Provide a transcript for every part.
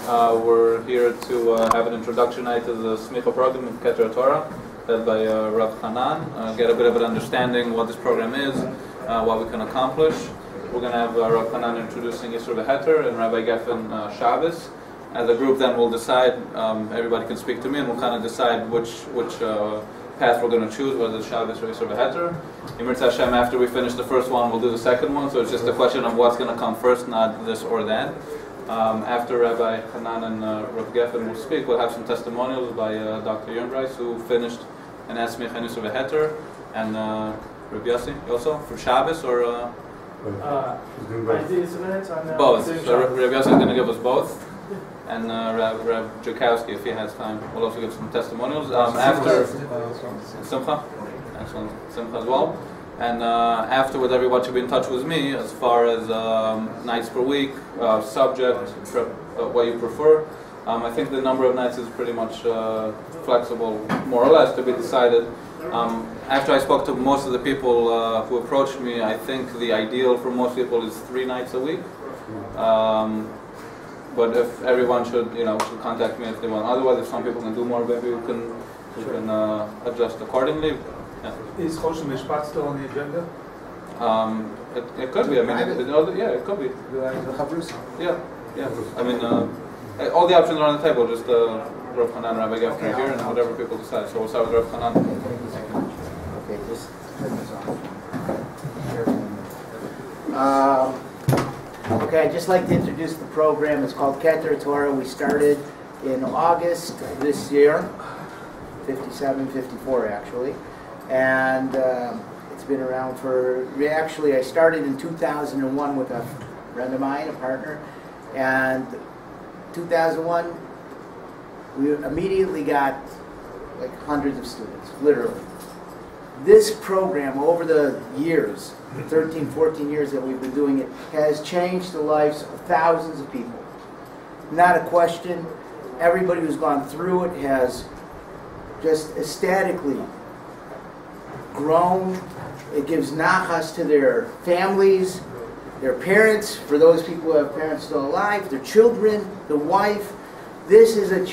We're here to have an introduction night to the Smicha program of KSY Torah, led by Rabbi Channen. Get a bit of an understanding what this program is, what we can accomplish. We're going to have Rabbi Channen introducing Yisur V'Heter and Rabbi Geffen Shabbos. As a group, then we'll decide. Everybody can speak to me, and we'll kind of decide which path we're going to choose, whether it's Shabbos or Yisur V'Heter. Yimritz Hashem, after we finish the first one, we'll do the second one. So it's just a question of what's going to come first, not this or that. After Rabbi Channen and Rabbi Geffen will speak, we'll have some testimonials by Dr. Yunbreis, who finished an Smicha and Yisur V'Heter, and Rabbi Yossi also for Shabbos or both. So Rabbi Yossi is going to give us both, and Rabbi Jakowski, if he has time, will also give some testimonials. After Simcha, excellent, Simcha as well. And afterwards, everyone should be in touch with me as far as nights per week, subject, what you prefer. I think the number of nights is pretty much flexible, more or less, to be decided. After I spoke to most of the people who approached me, I think the ideal for most people is 3 nights a week. But if everyone should contact me if they want. Otherwise, if some people can do more, maybe we can adjust accordingly. Yeah. Is Choshen Mishpat still on the agenda? It could be. I mean, it could be. Yeah. I mean, all the options are on the table. Just Rav Chanan and Rabbi Geffen here, and whatever people decide. So we'll start with Rav Chanan. Okay, just turn this on. Okay, I'd just like to introduce the program. It's called KSY Torah. We started in August this year, 57, 54 actually. And it's been around for, actually I started in 2001 with a friend of mine, a partner, and 2001 we immediately got like hundreds of students, literally. This program over the years, 13, 14 years that we've been doing it, has changed the lives of thousands of people. Not a question. Everybody who's gone through it has just ecstatically grown. It gives nachas to their families, their parents, for those people who have parents still alive, their children, the wife. This is a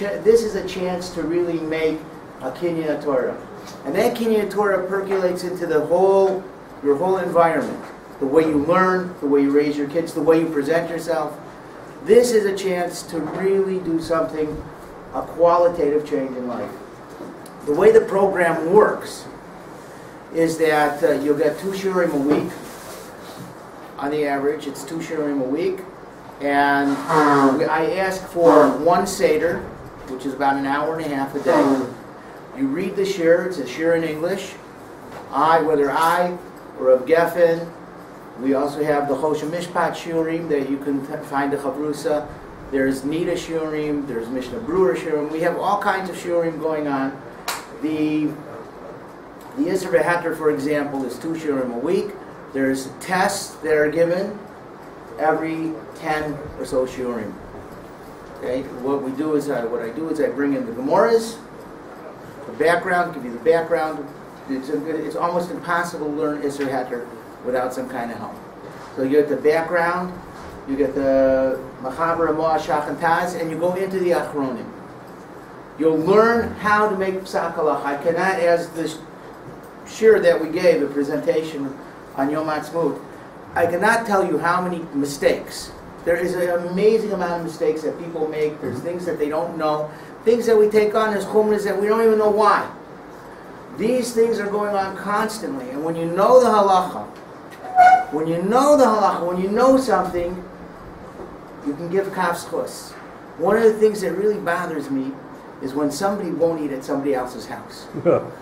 chance to really make a Kinyan Torah. And that Kinyan Torah percolates into your whole environment. The way you learn, the way you raise your kids, the way you present yourself. This is a chance to really do something, a qualitative change in life. The way the program works is that you'll get 2 shiurim a week. On the average, it's 2 shiurim a week. And I ask for 1 seder, which is about an hour and a half a day. You read the shiur, it's a shiur in English. Whether I or Rabbi Geffen, we also have the Choshen Mishpat shiurim that you can find the Chavrusa. There's Nida shiurim, there's Mishnah Brewer shiurim. We have all kinds of shiurim going on. The Yisur V'Heter, for example, is 2 shiurim a week. There's tests that are given every 10 or so shiurim. Okay, what I do is I bring in the Gemaras, the background, give you the background. It's almost impossible to learn Yisur V'Heter without some kind of help. So you get the background, you get the Machaber, Moah, Shach, and Taz, and you go into the Achronim. You'll learn how to make Psak Halach. I cannot, as the shiur that we gave, the presentation on Yom Ha'atzmaut, I cannot tell you how many mistakes. There is an amazing amount of mistakes that people make. There's things that they don't know. Things that we take on as chumras that we don't even know why. These things are going on constantly. And when you know the halacha, when you know something, you can give kafschus. One of the things that really bothers me is when somebody won't eat at somebody else's house.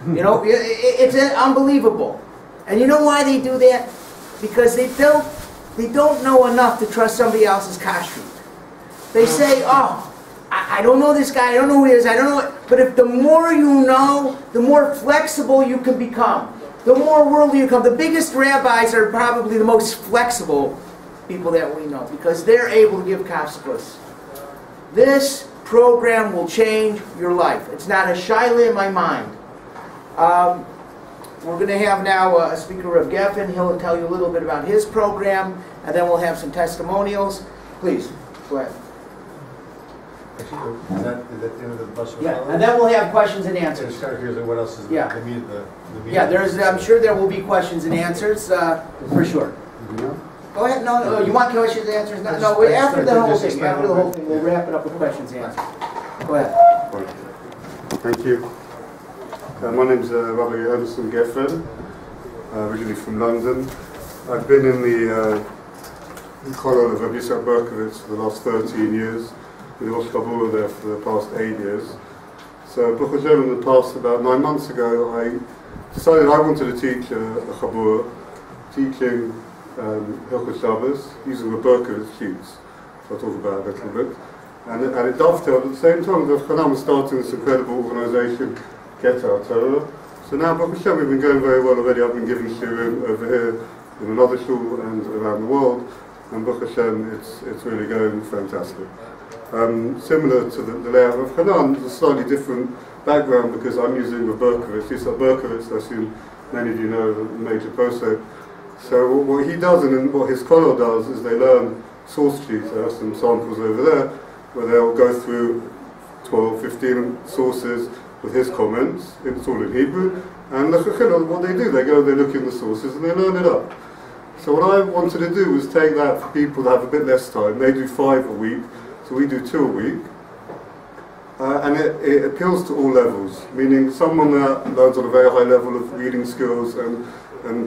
It's unbelievable. And you know why they do that? Because they don't know enough to trust somebody else's kashrut. They say, I don't know this guy, I don't know who he is, I don't know what. But if the more you know, the more flexible you can become. The more worldly you become. The biggest rabbis are probably the most flexible people that we know because they're able to give kafschus. This program will change your life. It's not a shaila in my mind. We're going to have now a speaker of Geffen. He'll tell you a little bit about his program, and then we'll have some testimonials. Please, go ahead. Actually, is that the end of the bus? Yeah, and then we'll have questions and answers. Just kind of curious, what else is Yeah. the meeting? Yeah, I'm sure there will be questions and answers, for sure. Go ahead, no, you want questions and answers? No, after the whole thing, we'll wrap it up with questions and answers. Go ahead. Thank you. My name's Rabbi Geffen, originally from London. I've been in the Kollel of Rabbi Yisrael Berkowitz for the last 13 years, with Rosh Chabura there for the past 8 years. So, Baruch Hashem, in the past, about 9 months ago, I decided I wanted to teach a Chabura, teaching Hilchot Shabbos, using the Berkowitz sheets. So I'll talk about it a little bit. And it dovetailed at the same time. The Channen was starting this incredible organisation, KSY. So now, Baruch Hashem, we've been going very well already. I've been giving shiurim over here in another shul and around the world. And Baruch Hashem, it's really going fantastic. Similar to the layout of Channen, it's a slightly different background because I'm using the Berkowitz. Berkowitz, I assume many of you know, the major posek. So what he does and what his kollel does is they learn source sheets. I have some samples over there where they'll go through 12, 15 sources with his comments. It's all in Hebrew. And what they do, they go, they look in the sources and they learn it up. So what I wanted to do was take that for people that have a bit less time. They do 5 a week, so we do 2 a week. And it appeals to all levels, meaning someone that learns on a very high level of reading skills and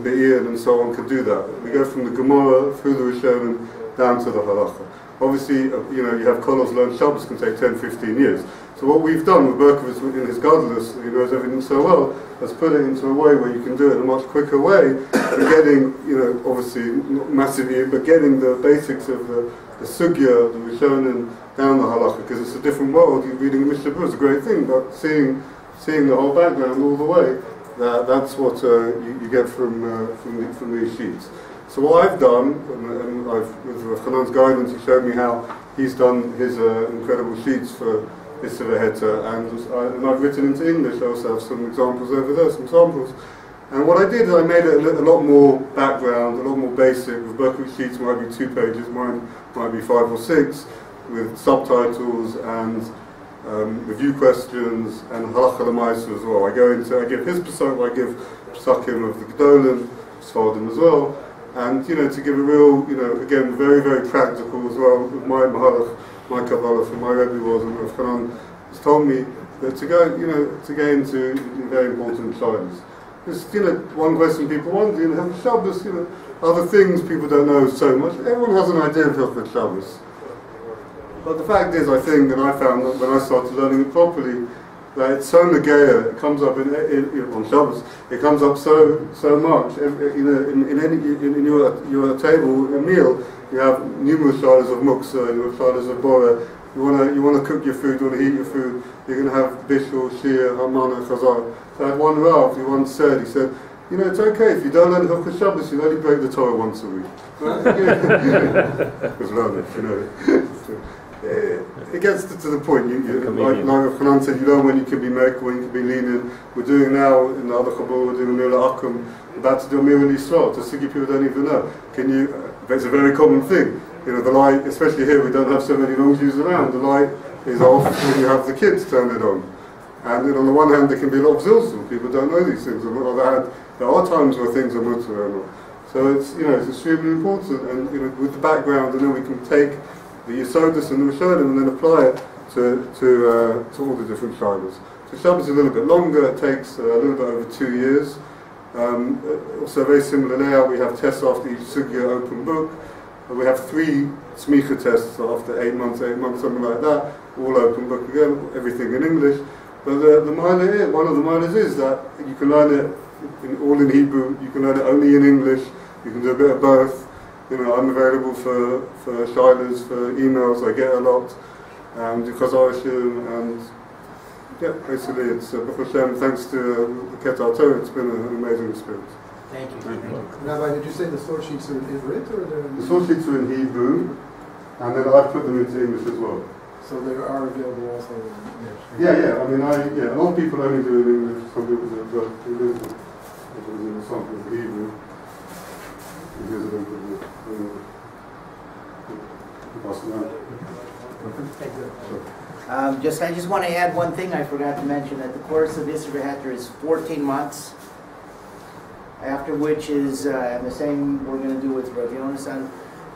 Be'ir and so on could do that. We go from the Gemara through the Rishonim down to the Halacha. Obviously, you have kollels learn Shabbos can take 10, 15 years. So what we've done with Berkowitz in his godless, he knows everything so well, has put it into a way where you can do it in a much quicker way, and getting, obviously not massively, but getting the basics of the sugya, the Rishonim, down the halacha, because it's a different world. You're reading a Mishnah Berurah is a great thing, but seeing the whole background all the way, that's what you get from these sheets. So what I've done, and with Chanan's guidance, he showed me how he's done his incredible sheets for this Heta, and I've written into English. I also have some examples over there, some samples. And what I did is I made it a lot more background, a lot more basic. With Berkowitz sheets might be 2 pages, mine might be 5 or 6, with subtitles and review questions and halacha l'maisa as well. I give his pesach, I give pesakim of the Gedolim, Sfardim as well. And to give a real, again, very, very practical as well. My mahalach, my Kabbalah from my Rabbi was, and Rav Chanan has told me that to go into very important shaylos. There's, one question people wonder, Hilchot Shabbos, other things people don't know so much. Everyone has an idea of Hilchot Shabbos. But the fact is, I think, and I found that when I started learning it properly, that it's so negaya, it comes up on Shabbos, it comes up so much. In your table, a meal, you have numerous shaylos of muksa, you have shaylos of bora. You want to cook your food, you want to eat your food. You're going to have bishul, shir, hamana, chazar. So I had one Rav, he once said, it's okay if you don't learn Hilchot Shabbos, you only break the Torah once a week. Because learn it, It gets to the point. Like Chanan said, you learn when you can be mek, when you can be lenient. We're doing now in the other chabur, we're doing a Mila Akum, about to do a Mila Yisrael. To Sugi people don't even know. It's a very common thing. The light, especially here, we don't have so many long Jews around. The light is off when you have the kids turn it on. And on the one hand, there can be a lot of zilzul. People don't know these things. On the other hand, there are times where things are mutter. So it's extremely important. And with the background, and then we can take the Yesodus and the Rishonim and then apply it to all the different shaylos. So Shabbos is a little bit longer. It takes a little bit over 2 years. Also a very similar layout. We have tests after each sugya, open book. We have 3 Smicha tests after 8 months, something like that. All open book again, everything in English. But one of the minors is that you can learn it all in Hebrew. You can learn it only in English. You can do a bit of both. I'm available for shaylos, for emails. I get a lot. Do chazarishim, and basically it's Baruch Hashem. Thanks to the KSY, it's been an amazing experience. Thank you. Rabbi, did you say the source sheets are in Ivrit or the source sheets are in Hebrew, and then I've put them into English as well. So they are available also in English? Yeah. A lot of people only do it in English. Some people do it, but it is something in Hebrew. It is a little bit. I just want to add one thing I forgot to mention, that the course of Isra Heter is 14 months, after which is, and the same we're going to do with Rav Yonasan,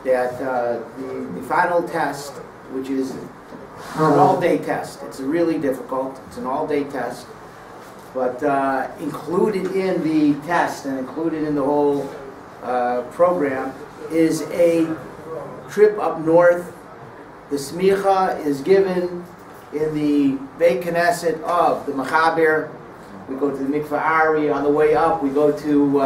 that the final test, which is an all-day test. It's really difficult. It's an all-day test. But included in the test and included in the whole program is a trip up north. The Smicha is given in the Beit Knesset of the Mechaber. We go to the Mikvah Ari. On the way up, we go to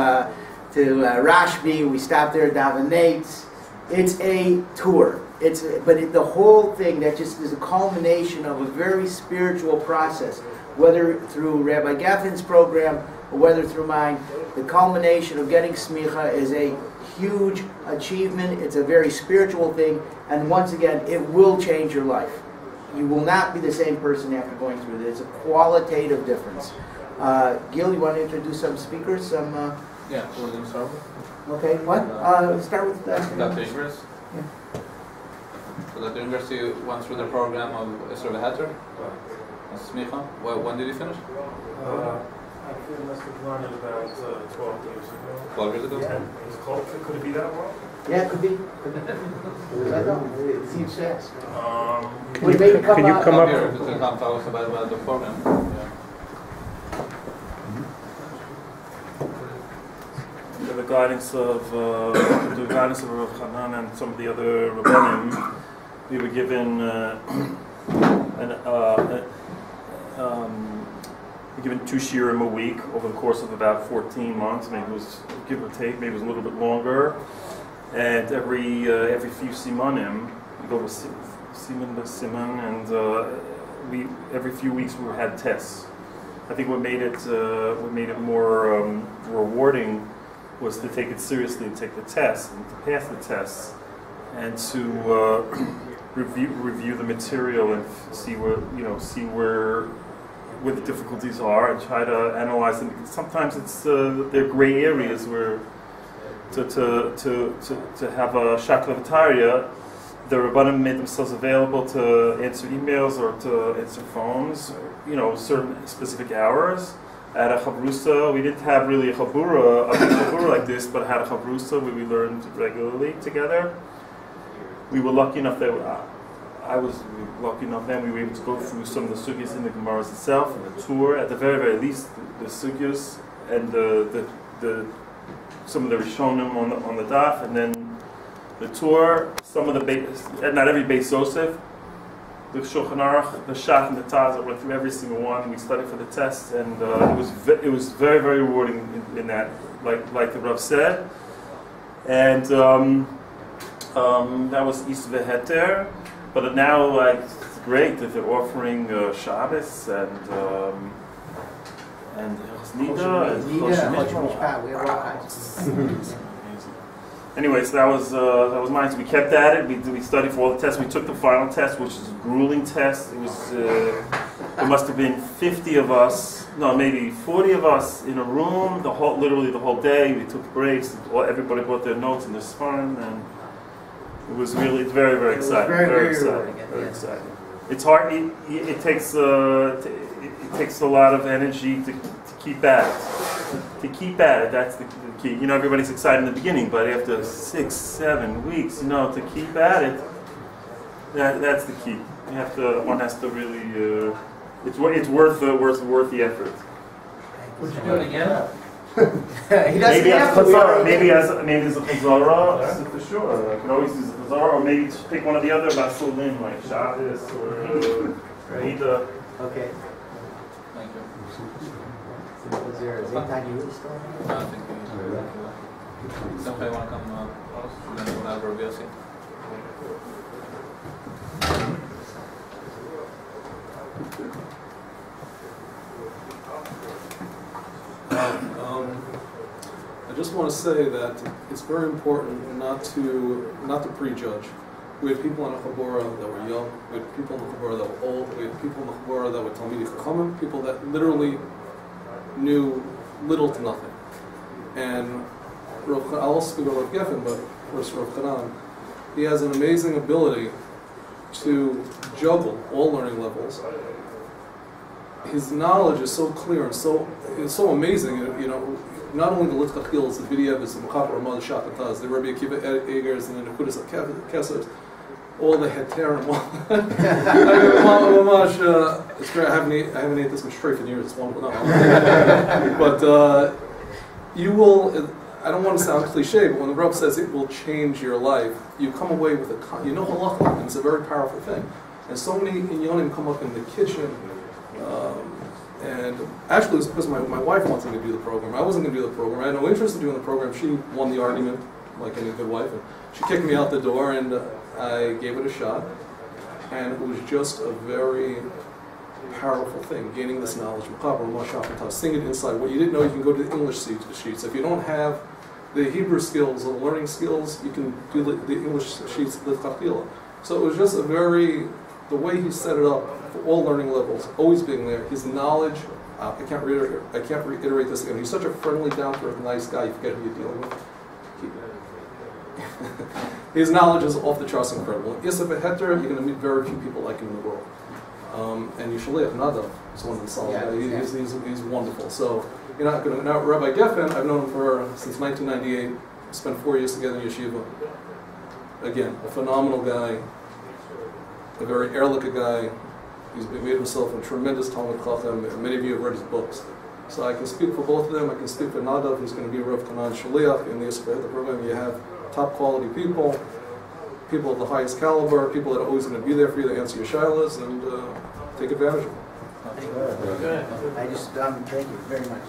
Rashbi. We stop there at Davenates. It's a tour. The whole thing that just is a culmination of a very spiritual process, whether through Rabbi Geffen's program or whether through mine. The culmination of getting Smicha is a huge achievement. It's a very spiritual thing, and once again, it will change your life. You will not be the same person after going through this. It's a qualitative difference. Gil, you want to introduce some speakers? Yeah, we're going to start with. Okay, what? Start with Dr. Ingris. Yeah. So Dr. Ingris, you went through the program of Isra Heter, Smicha. When did you finish? I must have learned it about 12 years ago. 12 years ago? Yeah. Could it be that long? Yeah, it could be. I don't know. It seems fast. Can you come up? Here, to come tell us about the program. Yeah. Under the guidance of Rav Channen and some of the other Rabbanim, we were given given 2 shiurim a week over the course of about 14 months. Maybe it was, give or take, maybe it was a little bit longer. And every few simanim, we go with siman by siman, and every few weeks we had tests. I think what made it more rewarding was to take it seriously, to take the test, and to pass the tests, and to review the material and see where the difficulties are, and try to analyze them. Because sometimes they're gray areas where to have a shaklavataria, the Rabbanim made themselves available to answer emails or to answer phones, certain specific hours. At a chavrusa, we didn't have really a big chabura like this, but had a chavrusa where we learned regularly together. We were lucky enough that I was lucky enough then we were able to go through some of the sugyas in the Gemaras itself, and the tour, at the very, very least, the sugyas and the some of the Rishonim on the daf, and then the tour, some of the not every Beis Yosef, the Shulchan Aruch, the Shach and the Taz. I went through every single one. We studied for the test, and it was very, very rewarding in that, like the Rav said, and that was Isra Heter. But now, it's great that they're offering Shabbos and Nida and Anyway, so that was mine. So we kept at it. We studied for all the tests. We took the final test, which is a grueling test. It was there must have been 50 of us, no, maybe 40 of us in a room. Literally the whole day. We took breaks. Everybody brought their notes and their sparring, and it was really very, very exciting. Very exciting. Very exciting. It's hard. It takes a lot of energy to keep at it. To keep at it. That's the key. Everybody's excited in the beginning, but after 6-7 weeks, to keep at it, that's the key. One has to really. It's worth the effort. Would you do it again? Maybe as a chazara, maybe as a chazara, for sure. I can always use a chazara, or maybe just pick one of the other basulim, like Shabbos or Nida. Okay. Thank you. Is there a time you really start? I think somebody want to come and then we'll have Rabbi Yossi. I just want to say that it's very important not to prejudge. We had people in the Chabura that were young. We had people in the Chabura that were old. We had people in the Chabura that were Talmidei Chachamim, people that literally knew little to nothing. And I'll also speak about Rav Geffen, but first Rav Chanan, he has an amazing ability to juggle all learning levels. His knowledge is so clear and it's so amazing. You know, not only the Litzchachil, it's the B'diavad, the Mechaber Ramah, the Shachataz, the Rabbi Akiva Egers, and the Nekudas KSY, all the Heterim. It's great. I haven't ate this much treif in years. It's wonderful. But you will. I don't want to sound cliche, but when the Rabbi says it will change your life, you come away with halacha, and it's a very powerful thing. And so many inyonim come up in the kitchen. And actually, it was because my wife wanted me to do the program. I wasn't going to do the program. I had no interest in doing the program. She won the argument, like any good wife. And she kicked me out the door, and I gave it a shot. And it was just a very powerful thing, gaining this knowledge. Seeing it inside. What you didn't know, you can go to the English sheets. If you don't have the Hebrew skills or the learning skills, you can do the English sheets, the Tachila. So it was just the way he set it up for all learning levels, always being there. His knowledge, I can't reiterate this again. He's such a friendly, down-to-earth, nice guy. You forget who you're dealing with. His knowledge is off the charts, incredible. Yosef Heter, you're going to meet very few people like him in the world. And Yishaliach Nadav is one of the solid. He's wonderful. So you're not going to. Now, Rabbi Geffen, I've known him since 1998. Spent 4 years together in yeshiva. Again, a phenomenal guy. A very Ehrlicher guy. He's made himself a tremendous Talmud Chacham, and many of you have read his books. So I can speak for both of them. I can speak for Nadav, who's going to be Rav Chanan Shaliach in the Yosef Heter program. You have top quality people of the highest caliber, people that are always going to be there for you to answer your shilas and take advantage of them. Thank you very much.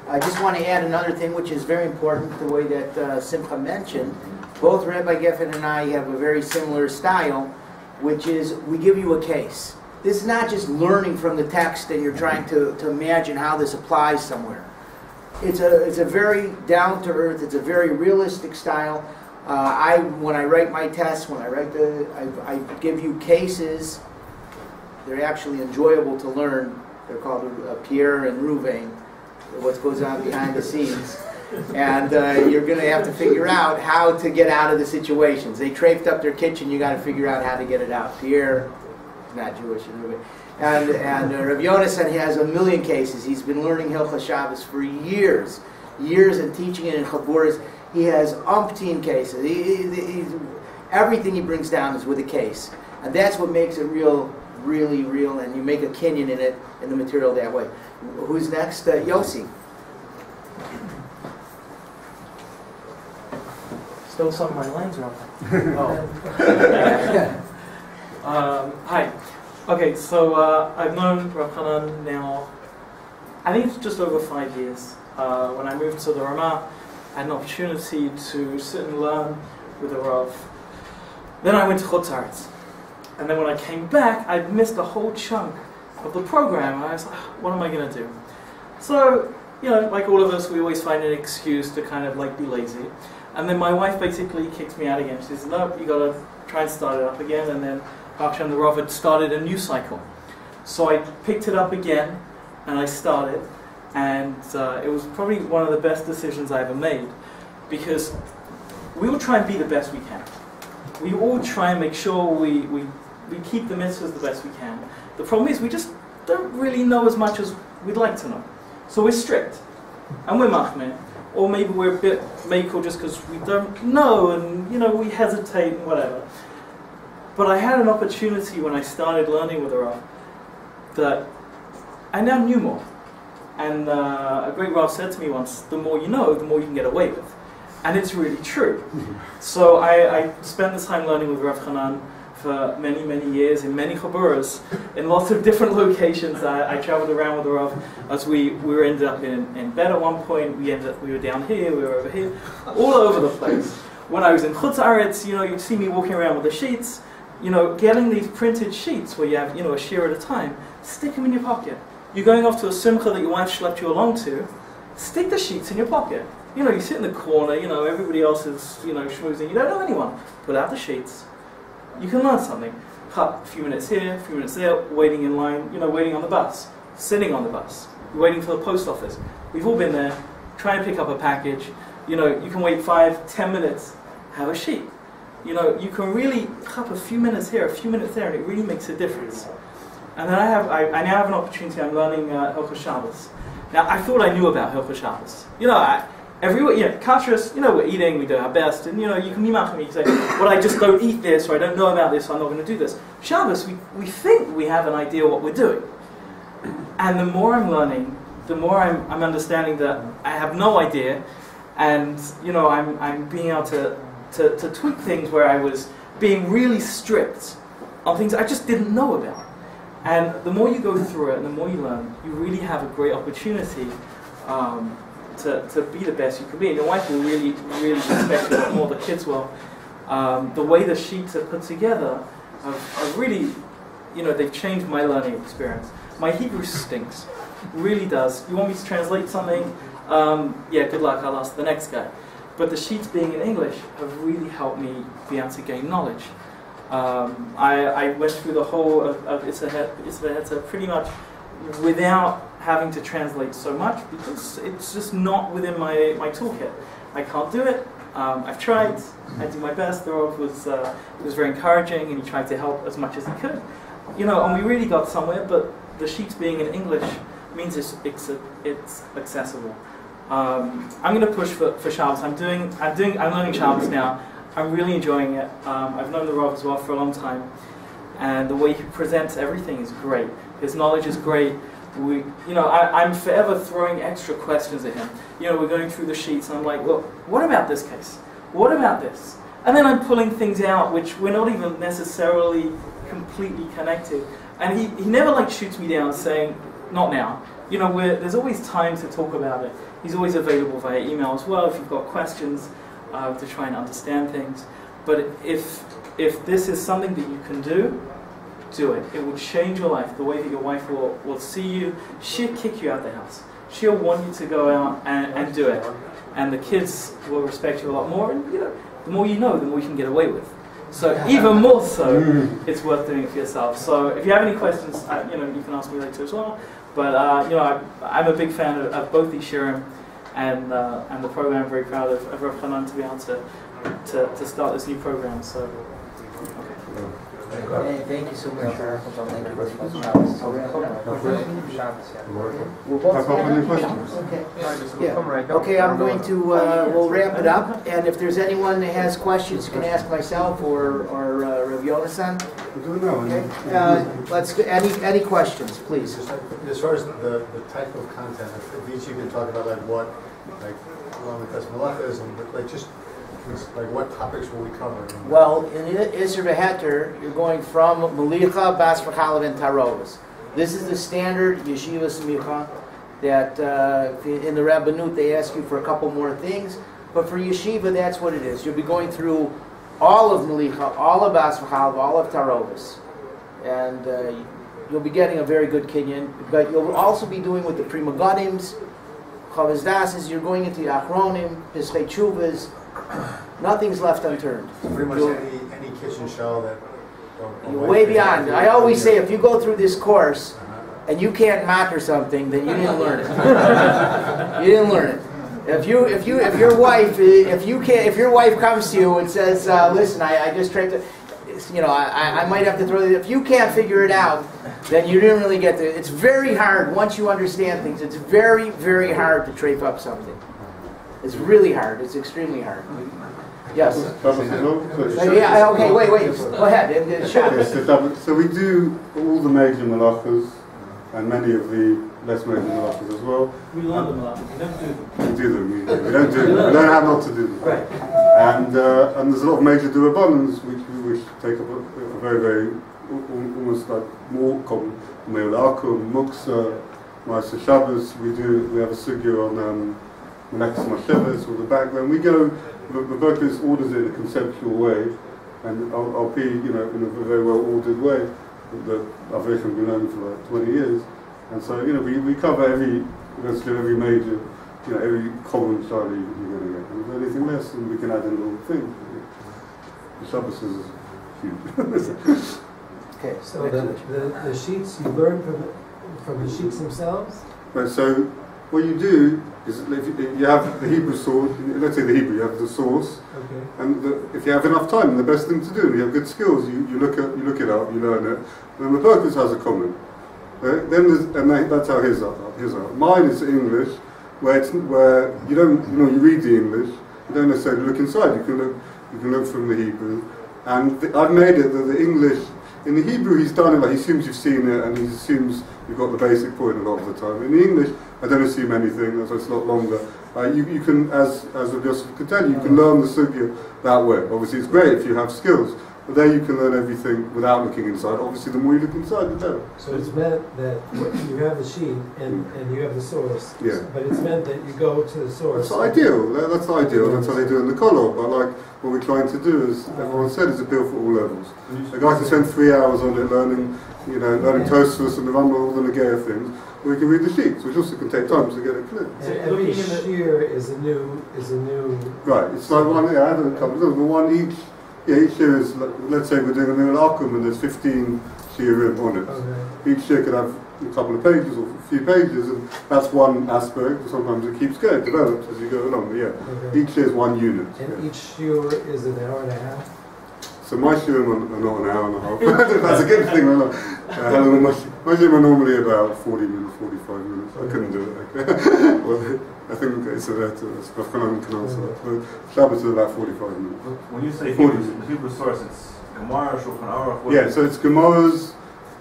I just want to add another thing which is very important, the way that Smicha mentioned. Both Rabbi Geffen and I have a very similar style, which is we give you a case. This is not just learning from the text and you're trying to imagine how this applies somewhere. It's a very down-to-earth, it's a very realistic style. When I write my tests, I give you cases. They're actually enjoyable to learn. They're called Pierre and Ruvain, what goes on behind the scenes. And you're going to have to figure out how to get out of the situations. They trafed up their kitchen, you got to figure out how to get it out. Pierre, not Jewish, and Rav Yonasan has a million cases. He's been learning Hilchos Shabbos for years, and teaching it in Chaburas. He has umpteen cases. Everything he brings down is with a case, and that's what makes it really real. And you make a kinyan in it, in the material that way. Who's next? Yossi. Still some of my lines wrong. Hi. Okay, so I've known Rav Chanan now, I think it's just over 5 years. When I moved to the Ramah, I had an opportunity to sit and learn with the Rav. Then I went to Chutz Aretz. And then when I came back, I'd missed a whole chunk of the program. And I was like, what am I going to do? So, like all of us, we always find an excuse to kind of like be lazy. And then my wife basically kicks me out again. She says, no, you got to try and start it up again. And then Baruch Hashem, the Rav had started a new cycle. So I picked it up again, and I started. And it was probably one of the best decisions I ever made, because we all try and be the best we can. We all try and make sure we keep the mitzvahs the best we can. The problem is we just don't really know as much as we'd like to know. So we're strict, and we're machmir, or maybe we're a bit meikol just because we don't know, and we hesitate and whatever. But I had an opportunity when I started learning with the Rav that I now knew more. And a great Rav said to me once, the more you know, the more you can get away with. And it's really true. So I spent the time learning with Rav Chanan for many, many years in many chaburas, in lots of different locations. I traveled around with the Rav as we ended up in bed at one point. We were down here, we were over here, all over the place. When I was in Chutz Aretz, you'd see me walking around with the sheets, getting these printed sheets where you have, a shear at a time, stick them in your pocket. You're going off to a Simcha that your wife schlepped you along to, stick the sheets in your pocket. You sit in the corner, everybody else is, schmoozing, you don't know anyone. Put out the sheets. You can learn something. A few minutes here, a few minutes there, waiting in line, waiting on the bus, sitting on the bus, waiting for the post office. We've all been there, try and pick up a package. You can wait 5-10 minutes, have a sheet. You know, you can really have a few minutes here, a few minutes there, and it really makes a difference. And then I now have an opportunity. I'm learning Hilchos Shabbos. Now, I thought I knew about Hilchos Shabbos. You know, kashrus, you know, we're eating, we do our best, and you know, you can be mad at me, you say, well, I just don't eat this, or I don't know about this, so I'm not going to do this. Shabbos, we think we have an idea what we're doing. And the more I'm learning, the more I'm understanding that I have no idea, and you know, I'm being able to tweak things where I was being really strict on things I just didn't know about. And the more you go through it and the more you learn, you really have a great opportunity to be the best you can be. And your wife will really, really respect you a lot more, the kids will. The way the sheets are put together have really, you know, they've changed my learning experience. My Hebrew stinks, really does. You want me to translate something? Yeah, good luck, I'll ask the next guy. But the sheets being in English have really helped me be able to gain knowledge. I went through the whole of Itzvah pretty much without having to translate so much, because it's just not within my toolkit. I can't do it. I've tried. I do my best. The Rav was very encouraging, and he tried to help as much as he could. You know, and we really got somewhere. But the sheets being in English means it's accessible. I'm going to push for Shabbos. I'm learning Shabbos now. I'm really enjoying it. I've known the Rav as well for a long time, and the way he presents everything is great. His knowledge is great. I'm forever throwing extra questions at him. You know, we're going through the sheets, and I'm like, look, what about this case? What about this? And then I'm pulling things out which we're not even necessarily completely connected. And he never like shoots me down saying, not now. You know, there's always time to talk about it. He's always available via email as well if you've got questions to try and understand things. But if this is something that you can do it. It will change your life. The way that your wife will see you, she'll kick you out of the house. She'll want you to go out and do it. And the kids will respect you a lot more. And you know, the more you know, the more you can get away with. So even more so, it's worth doing it for yourself. So if you have any questions, you know, you can ask me later as well. But you know, I'm a big fan of both these shirim and the program. I'm very proud of Rav Channen to be able to start this new program. So. Hey, thank you so much. Thank you very much. Okay. Yeah. Okay, I'm going to, we'll wrap it up. And if there's anyone that has questions, you can ask myself or Rabbi Yonasan. Okay. Any questions, please? As far as the type of content, if each you can talk about like what, like along with Malacha is, and like just like what topics will we cover? Well, in Isser Beheter, you're going from Melicha, Bas V'chalav, and Tarovas. This is the standard Yeshiva Smicha that in the Rabbanut they ask you for a couple more things, but for Yeshiva that's what it is. You'll be going through all of Melicha, all of Bas V'chalav, all of Tarovas, and you'll be getting a very good kinyan. But you'll also be doing with the Prima Gadims, Chavaz Dasas. You're going into the Achronim, Pischei Tshuvas. Nothing's left unturned. So pretty much any kitchen shell that. You're way beyond. I always say if you go through this course and you can't matter something, then you didn't learn it. You didn't learn it. If your wife comes to you and says, "Listen, I just tried to, you know, I might have to throw it." If you can't figure it out, then you didn't really get to. It's very hard once you understand things. It's very, very hard to trape up something. It's really hard. It's extremely hard. Yes. Yeah. Okay. Wait. Go ahead. So we do all the major malachas and many of the less major malachas as well. We learn the malachas. We don't do them. We do them. We don't do them. We learn how not to do them. Right. And there's a lot of major durabanans which take up a very, very almost like more common. Me'ul Akum, Muksa, Ma'aser Shabbos. We have a sugya on Melechus Mashevas or the background. We go. The Berkowitz orders it in a conceptual way, and I'll be, you know, in a very well ordered way that I've been learning for like 20 years. And so, you know, we cover every major, you know, every common shayla you're going to get. And if there's anything less, then we can add in a little thing. The Shabbos is huge. Okay. So the sheets you learn from the sheets themselves? Right, so what you do is if you have the Hebrew source, let's say the Hebrew, you have the source, and if you have enough time, the best thing to do, you have good skills, you look it up, you learn it, and the purpose has a comment. Then that's how his are. Mine is English, where you don't, you read the English, you don't necessarily look inside. You can look from the Hebrew, and I've made it that the English. In the Hebrew, he's done it like he assumes you've seen it, and he assumes you've got the basic point a lot of the time. In the English, I don't assume anything, so it's a lot longer. You can, as Rabbi Yosef could tell you can learn the sugya that way. Obviously, it's great if you have skills, but there you can learn everything without looking inside. Obviously, the more you look inside, the better. So it's meant that you have the sheet and you have the source, yeah. But it's meant that you go to the source. That's ideal. That's ideal. That's how they do it in the kolor. But like what we're trying to do, as everyone said, is appeal for all levels. A guy can spend 3 hours on it learning Tosfos and the Rambam, all the Nagaya things. Or we can read the sheets, which also can take time to get it clear. And every shear is a new. Right. It's like one. I had a couple of them, but one each. Yeah, each shear is. Let's say we're doing a Mil Akum and there's 15 shearim on it. Okay. Each shear could have a couple of pages or a few pages, and that's one aspect. Sometimes it keeps going, develops as you go along. But yeah, Okay. each shear is one unit. And Yeah. each shear is an hour and a half. So my shiurim are not an hour and a half. That's a good thing. My shiurim are normally about 40 minutes, 45 minutes. I couldn't do it. Well, I think it's a letter. Rav Chanan can answer that. But Shabbat is about 45 minutes. When you say 40. Hebrew source, it's Gemara, Shulchan Aruch. Yeah, so it's Gemaras.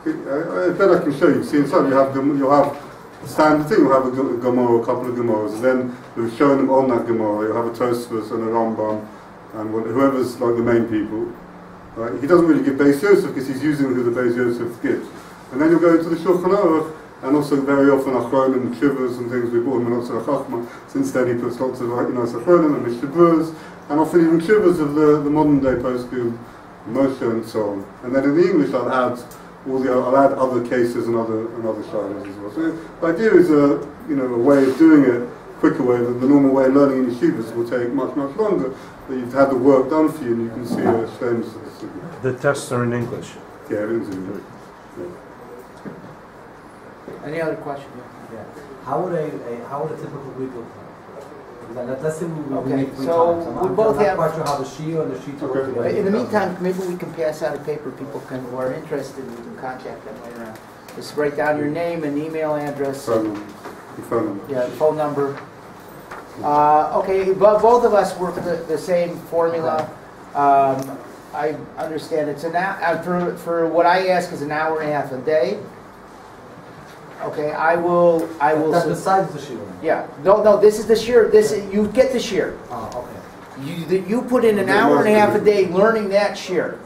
I bet I can show you. See inside you'll have a standard thing. You'll have a Gemara, a couple of Gemaras, and then we've shown them on that Gemara. You'll have a Tosfos and a Rambam, and whoever's like the main people. Right? He doesn't really give Beis Yosef because he's using who the Beis Yosef gives. And then you'll go into the Shulchan Aruch, and also very often Achronim and Shivas and things we bought him in Otzar Chachma. Since then he puts lots of Achronim and Mishaburs, and often even Shivas of the modern day postscript, Moshe and so on. And then in the English I'll add other cases and other shalos as well. So the idea is a way of doing it, quicker way than the normal way of learning in yeshivas will take much longer. But you've had the work done for you, and you can see a strange. The tests are in English. Yeah, everything's in English. Any other question? Yeah. How would a typical week look like? Let's say we Okay, meet 3 so times. we both I'm have- not quite sure how the shiur and the sheets are working together. In the meantime, maybe we can pass out a paper. People who are interested, we can contact them later on. Just write down your name and email address. Phone number. Yeah, phone number. Okay, but both of us work the same formula. I understand it's an hour, for what I ask is an hour and a half a day. Okay, I will. That's besides the shiur. Yeah, no, this is the shear. You get the shear. Oh, okay. You put in an hour and a half a day learning that shear.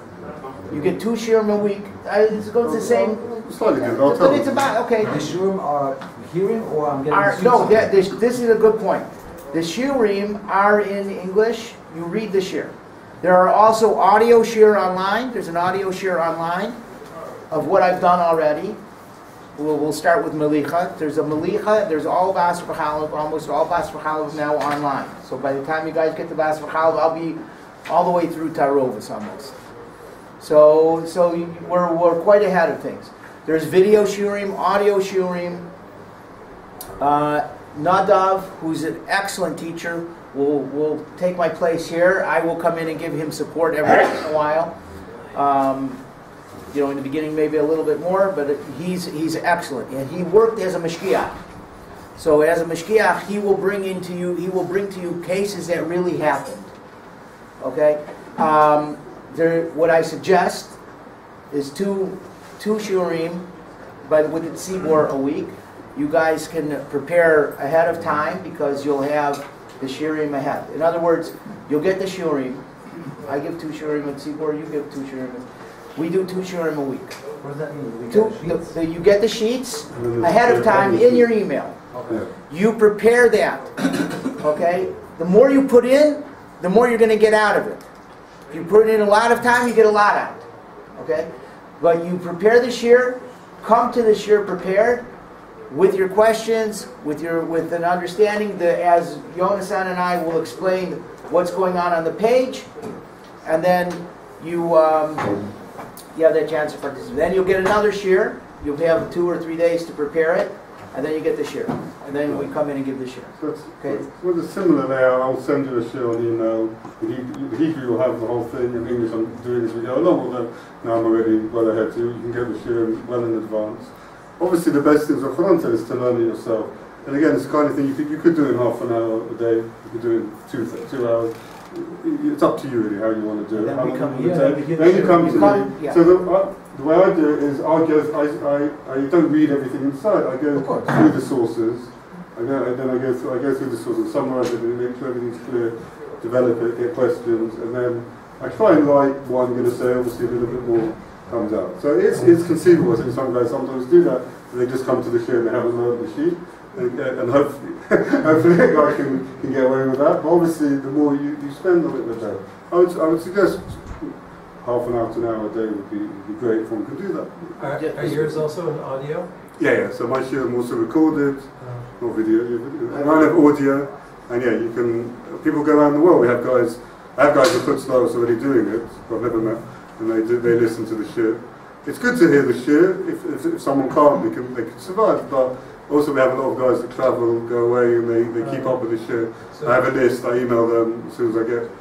You get 2 shiurim a week. It goes the same. Slightly different. I'll tell But you. it's about okay. The shiurim are hearing, or I'm getting No, this is a good point. The shiurim are in English. You read the shir. There are also audio shir online. There's an audio shir online of what I've done already. We'll start with Melicha. There's a Melicha. There's all Bas V'Chalav, almost all Bas V'Chalav now online. So by the time you guys get to Bas V'Chalav, I'll be all the way through Tarovis almost. So we're quite ahead of things. There's video shiurim, audio shiurim. Nadav, who's an excellent teacher, will take my place here. I will come in and give him support every once in a while. In the beginning maybe a little bit more, but he's excellent, and he worked as a mashgiach. So as a mashgiach, he will bring to you cases that really happened. Okay, what I suggest is two shiurim, but with the tzibor a week. You guys can prepare ahead of time because you'll have the shiurim ahead. In other words, you'll get the shiurim. I give 2 shiurim at tzibor. You give 2 shiurim. We do 2 shiurim a week. What does that mean? You get the sheets ahead of time in your email. Okay. You prepare that. Okay? The more you put in, the more you're going to get out of it. If you put in a lot of time, you get a lot out. Okay? But you prepare the shir, come to the shir prepared with your questions, with an understanding that as Yonasan and I will explain what's going on the page, and then you have that chance to participate. Then you'll get another shir. You'll have 2 or 3 days to prepare it. and then you get the share, and then we come in and give the share. So it's, Okay. with a similar layout, I'll send you a share on email. In Hebrew, you'll have the whole thing. In English, I'm doing as we go along. Although now I'm already well ahead, so you can get the share well in advance. Obviously, the best thing for Channen is to learn it yourself. And again, it's the kind of thing you could do in half an hour a day. You could do it in 2 hours. It's up to you really how you want to do it. Then How we long come you here, want to we take. give Then you you- come you to come- me. yeah. So the way I do it is I don't read everything inside. I go Of course. through the sources. I go through the sources, summarize it, make sure everything's clear, develop it, get questions, and then I try and write what I'm going to say. Obviously, a little bit more comes out. So it's conceivable. I think some guys sometimes do that. They just come to the show and they haven't learned the sheet, and hopefully a guy can get away with that. But obviously, the more you spend on it, the better. I would suggest half an hour to an hour a day would be great if one could do that. Are yours also an audio? Yeah. So my show I'm also recorded, not video. I have audio, and yeah, you can. People go around the world. I have guys in Kutzlaus already doing it. I've never met, and they listen to the show. It's good to hear the shir. If someone can't, they can survive. But also we have a lot of guys that travel, go away, and they keep up with the shir. So I have a list. I email them as soon as I get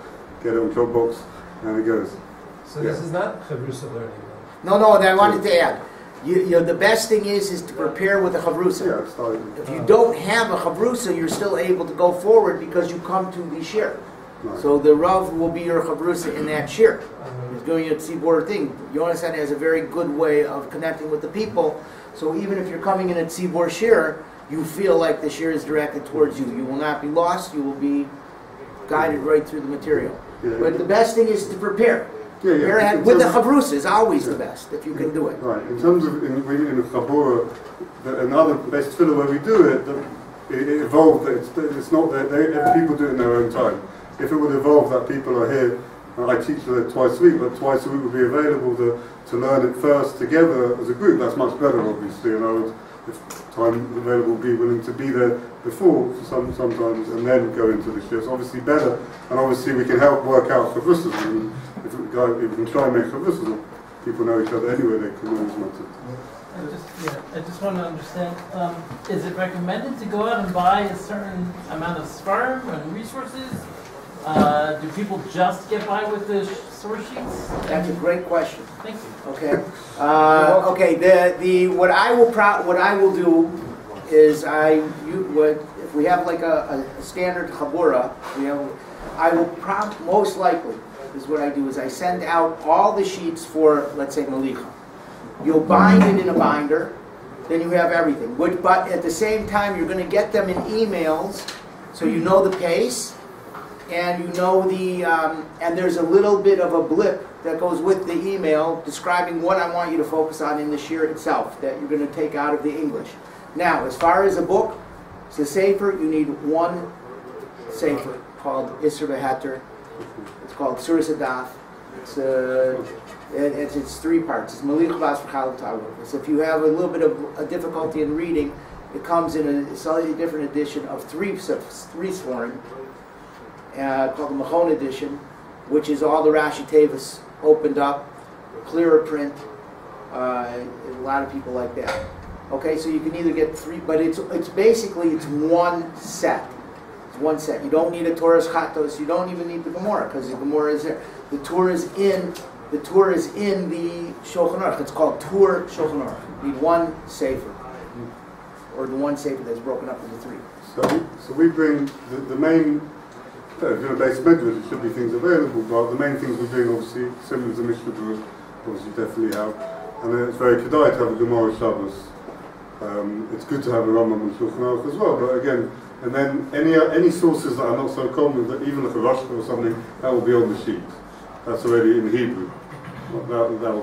it on Dropbox, and it goes. So this is not chavrusa learning. No, I wanted to add. The best thing is to prepare with a chavrusa. Yeah, started. If you don't have a chavrusa, you're still able to go forward because you come to the shir. Right. So the Rav will be your chavrusa in that shir. He's doing a tzibor thing. Yonasan has a very good way of connecting with the people. So even if you're coming in a tzibor shir, you feel like the shir is directed towards you. You will not be lost. You will be guided right through the material. Yeah. But the best thing is to prepare. Prepare ahead with the chavrusa is always the best if you can do it. Right. In terms of in the Chabura, another best tefillah where we do it, it evolved. It's not that people do it in their own time. If it would evolve that people are here, I teach it twice a week, but twice a week would be available to learn it first together as a group. That's much better, obviously. And I would, if time available, be willing to be there before sometimes and then go into the shifts. Obviously better, and obviously we can help work out chavrusas. If we can try and make chavrusas, people know each other anyway, they can always want it. I just want to understand, is it recommended to go out and buy a certain amount of sperm and resources? Do people just get by with the source sheets? That's a great question. Thank you. Okay. What I will do is if we have like a standard chabura, I will most likely is what I do is I send out all the sheets for, let's say, Malicha. You'll bind it in a binder, then you have everything. But at the same time, you're going to get them in emails, so you know the pace, and you know and there's a little bit of a blip that goes with the email describing what I want you to focus on in the shir itself that you're going to take out of the English. Now, as far as a book, it's a sefer. You need one sefer called Isser Beheter. It's called Suras Adath. It's 3 parts. It's Malich Bas V'Chalav Ta'aruf. So if you have a little bit of a difficulty in reading, it comes in a slightly different edition of 3 sforim, called the Machon edition, which is all the Rashi Tevis opened up, clearer print. A lot of people like that. Okay, so you can either get 3, but it's basically one set. It's one set. You don't need a Torah's Chatos. You don't even need the Gemara because the Gemara is there. The Torah is in the Shulchan Aruch. It's called Tur Shulchan Aruch. You need one sefer, or the one sefer that's broken up into 3. So we bring the main. If you're a base medrash, it should be things available, but the main things we bring, obviously, similar to Mishnah Berurah, obviously definitely have. And it's very kedai to have a Gemara Shabbos. It's good to have a Rambam and Shulchan Aruch as well, but again, and then any sources that are not so common, that even like a Rashba or something, that will be on the sheet. That's already in Hebrew. That will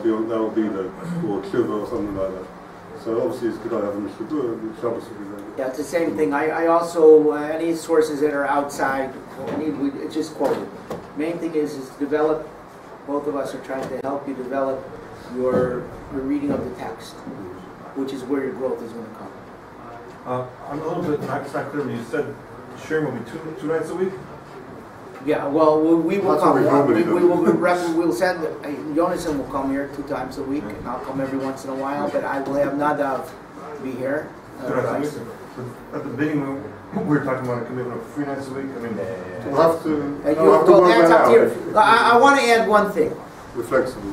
be there, or Tshuva or something like that. So obviously it's good to have a Mishnah Berurah, and Shabbos will be there. Yeah, it's the same thing. I also, any sources that are outside, it's just quoted. Main thing is to develop, both of us are trying to help you develop your reading of the text, which is where your growth is going to come. I'm a little bit not clear when you said sharing will be two nights a week? Yeah, well, we will That's come. what we We'll send, Yonasan will come here 2 times a week, and I'll come every once in a while, but I will have Nadav be here. At the beginning, we were talking about a commitment of 3 nights a week. I mean, We'll have to, Well, we'll have to work that's that up out. to you. I want to add one thing. We're flexible.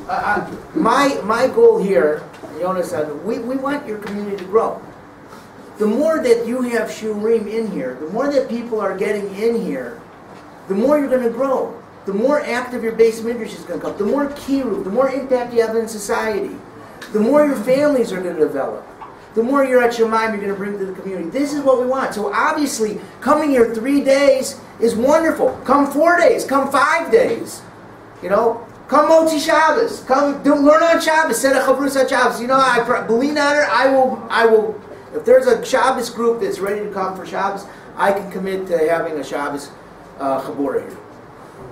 My goal here, Jonas, we want your community to grow. The more that you have shurim in here, the more that people are getting in here, the more you're going to grow. The more active your base midrash is going to come. The more kiruv, the more impact you have in society. The more your families are going to develop. The more you're at Shemaim you're going to bring to the community. This is what we want. So obviously, coming here 3 days is wonderful. Come 4 days. Come 5 days. You know, come Motzi Shabbos. Come learn on Shabbos. Set a chavrus on Shabbos. You know, believe not, I will. If there's a Shabbos group that's ready to come for Shabbos, I can commit to having a Shabbos chabura here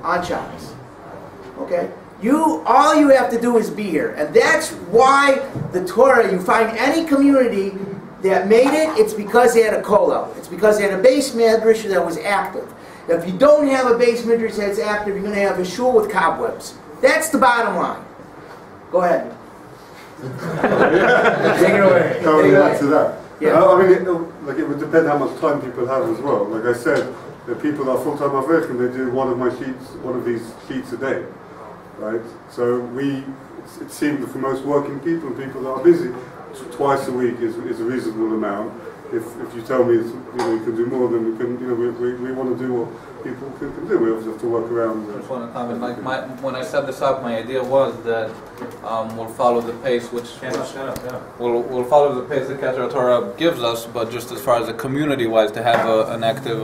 on Shabbos. Okay. All you have to do is be here. And that's why the Torah, you find any community that made it, it's because they had a kollel. It's because they had a base midrash that was active. If you don't have a base midrash that's active, you're going to have a shul with cobwebs. That's the bottom line. Go ahead. Take it away. No, to that. Yeah. I mean, it would depend how much time people have as well. Like I said, the people that are full-time avich and they do one of these sheets a day. Right, so it seems that for most working people and people that are busy, twice a week is a reasonable amount. If you tell me you can do more, then we can. We want to do what people can do. We also have to work around. I just want to comment. When I set this up, my idea was that we'll follow the pace we'll follow the pace that KSY Torah gives us, but just as far as a community-wise, to have an active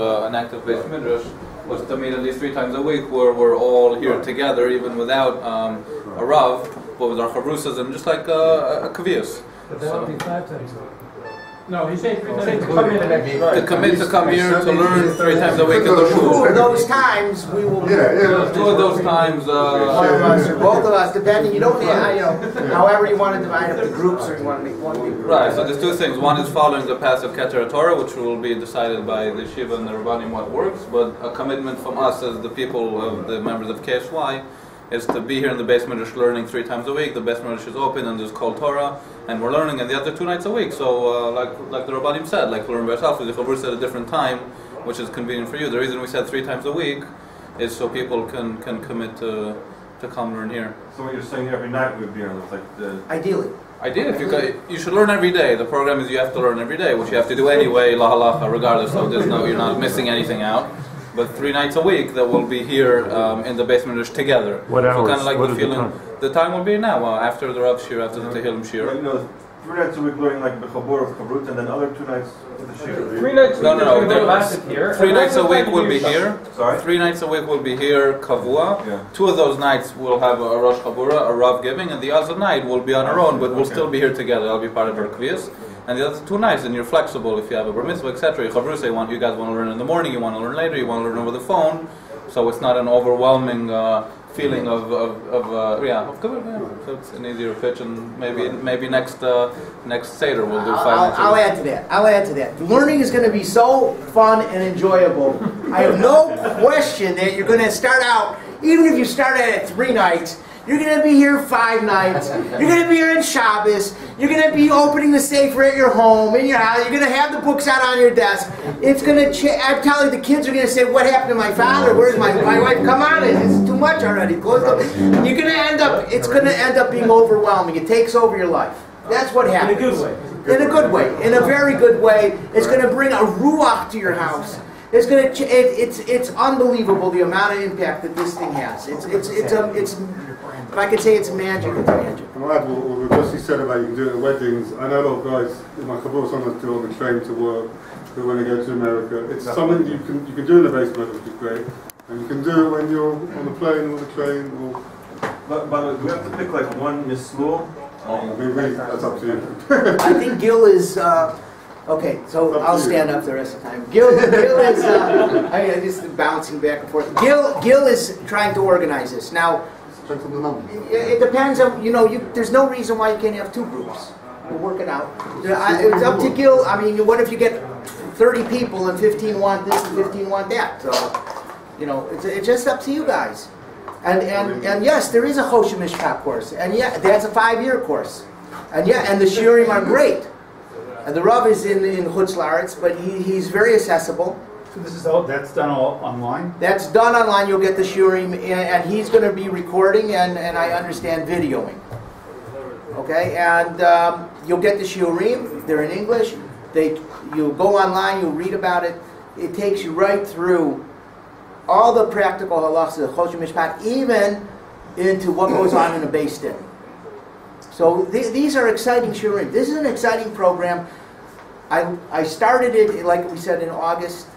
base midrash was to meet at least 3 times a week, where we're all here together, even without a rav, but with our chavrusas and just like a kaviyas. But that would be 5 times a week. No, he's saying 3 times to come in and To commit to come here to learn 3 times a week in the shul. 2 of those times we will. 2 of those times. One of us or both of us, depending. You don't have, however you want to divide up the groups, or you want to make one big group. Right. So there's 2 things. One is following the path of KSY Torah, which will be decided by the yeshiva and the rabbanim what works. But a commitment from us as the people of the members of KSY is to be here in the base midrash learning 3 times a week. The base midrash is open and there's Kol Torah, and we're learning, and the other 2 nights a week. So like the rabbanim said, like learn by yourself with the chavrus at a different time, which is convenient for you. The reason we said 3 times a week is so people can commit to come learn here. So what you're saying, every night we'd be here, it's like the... Ideally. You should learn every day. The program is you have to learn every day, which you have to do anyway, la halacha, regardless. So you're not missing anything out. But 3 nights a week that we'll be here in the basement together. What hours? So kind of like What the is feeling. The time will be now, after the Rav Shir, after the Tehillim Shir. Right, 3 nights a week learning like the Chabur of Chavrut, and then other 2 nights with the Shir. 3 nights a week. No. Here. 3 nights a week will be here. Sorry? 3 nights a week will be here, Kavua. Yeah. 2 of those nights we'll have a Rosh Chabura, a Rav giving, and the other night we'll be on our own, but we'll still be here together. I'll be part of our Kviyas. And the other 2 nights, and you're flexible if you have a bar mitzvah, etc. You guys want to learn in the morning, you want to learn later, you want to learn over the phone, so it's not an overwhelming feeling of so it's an easier pitch, and maybe next Seder we'll do 5 nights. I'll add to that. Learning is going to be so fun and enjoyable. I have no question that you're going to start out, even if you start at 3 nights, you're going to be here 5 nights. You're going to be here on Shabbos. You're going to be opening the Sefer at your home, in your house. You're going to have the books out on your desk. It's going to I'm telling you, the kids are going to say, what happened to my father? Where's my wife? Come on, it's too much already. Close up. You're going to end up, it's going to end up being overwhelming. It takes over your life. That's what happens. In a good way. In a good way. In a very good way. It's going to bring a ruach to your house. It's going to. It's unbelievable the amount of impact that this thing has. If I could say it's magic, it's magic. And I'll add what Rusty said about you can do it at weddings. I know a lot of guys in my Chabur sometimes do on the train to work, who when they go to America. It's something you can do in the basement, which is great, and you can do it when you're on the plane or the train. Or But do we have to pick like one Yisrael? That's up to you. I think Gil is. Okay, so I'll stand up the rest of the time. Gil is. I'm just bouncing back and forth. Gil is trying to organize this now. It depends on, there's no reason why you can't have 2 groups. We'll work it out. It's up to Gil. I mean, what if you get 30 people and 15 want this and 15 want that? So, it's just up to you guys. And yes, there is a Choshen Mishpat course. And yeah, that's a 5-year course. And yeah, and the Shiurim are great. And the Rav is in Chutz La'aretz, but he's very accessible. So that's done all online? That's done online. You'll get the shiurim, and he's going to be recording and I understand videoing. Okay, and you'll get the shiurim. They're in English. You go online. You read about it. It takes you right through all the practical halachas of Choshen Mishpat, even into what goes on in a Beis Din. So these are exciting shiurim. This is an exciting program. I started it, like we said, in August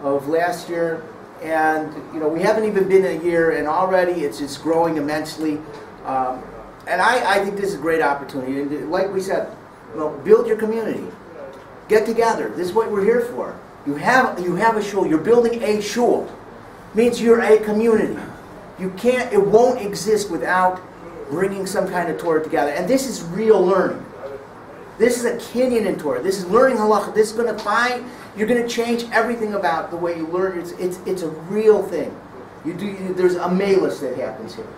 of last year, and we haven't even been a year, and already it's just growing immensely. And I think this is a great opportunity. And like we said, build your community, get together. This is what we're here for. You have a shul. You're building a shul. Means you're a community. It won't exist without bringing some kind of Torah together. And this is real learning. This is a kinyan in Torah. This is learning halacha. This is you're going to change everything about the way you learn. It's a real thing. There's a melus that happens here.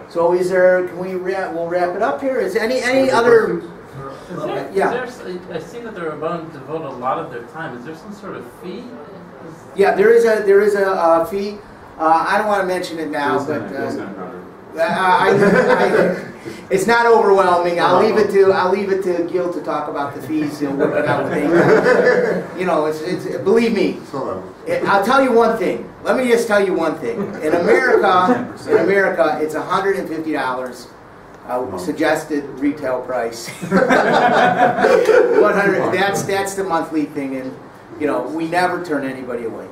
So we'll wrap it up here. Is any other? I see that the Rabbanim devote a lot of their time. Is there some sort of fee? Yeah, there is a fee. I don't want to mention it now, but it's not overwhelming. I'll leave it to Gil to talk about the fees and work it out with believe me. I'll tell you one thing. Let me just tell you one thing. In America, it's $150. Suggested retail price. 100. That's the monthly thing, and we never turn anybody away.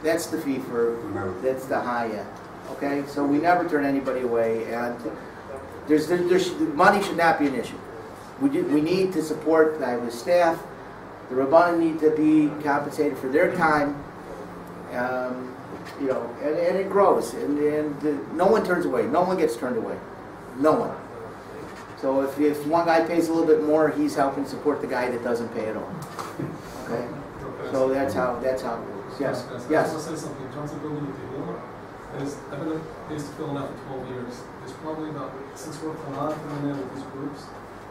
That's the fee that's the high end. Okay, so we never turn anybody away, and there's money should not be an issue. We need to support the staff. The Rabbanim need to be compensated for their time. And it grows, and no one turns away. No one gets turned away. No one. So if one guy pays a little bit more, he's helping support the guy that doesn't pay at all. Okay. So that's how it works. Yes. Yes. I want to say something in terms of building the Tehillah. I've been a base Tehillah now for 12 years. There's probably since we're coming in with these groups,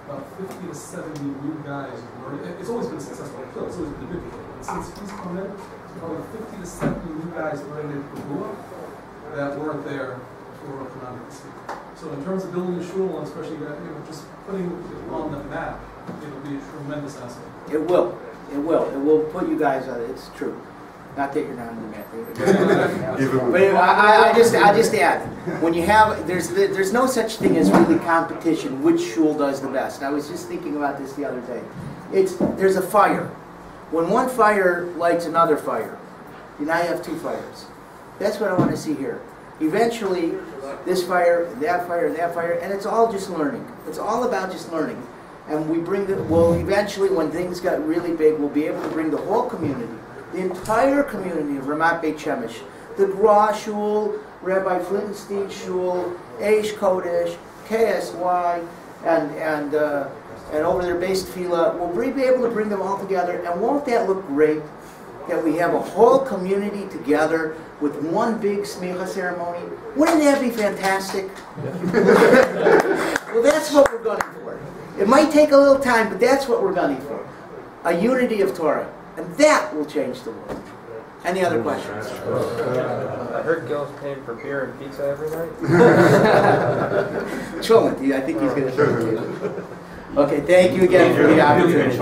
about 50 to 70 new guys learning. It's always been a successful Tehillah. It's always been a big Tehillah. And since he's come in, there's probably 50 to 70 new guys learning in Tehillah that weren't there before Channen. So in terms of building a shul, and especially just putting it on the map, it'll be a tremendous asset. It will. It will put you guys on it. It's true. Not that you're not on the map. But I just add, when you have, there's no such thing as really competition, which shul does the best. And I was just thinking about this the other day. There's a fire. When one fire lights another fire, now you have two fires. That's what I want to see here. Eventually, this fire, and it's all just learning. It's all about just learning. And eventually, when things got really big, we'll be able to bring the whole community, the entire community of Ramat Beit Shemesh, the Gra Shul, Rabbi Flintenstein Shul, Eish Kodesh, KSY, and over there, Beis Tefillah. We'll be able to bring them all together, and won't that look great? That we have a whole community together with one big Smicha ceremony. Wouldn't that be fantastic? Well, that's what we're gunning for. It might take a little time, but that's what we're gunning for. A unity of Torah. And that will change the world. Any other questions? I heard Gil's paying for beer and pizza every night. Channen, I think he's going to. Okay, thank you again for the opportunity.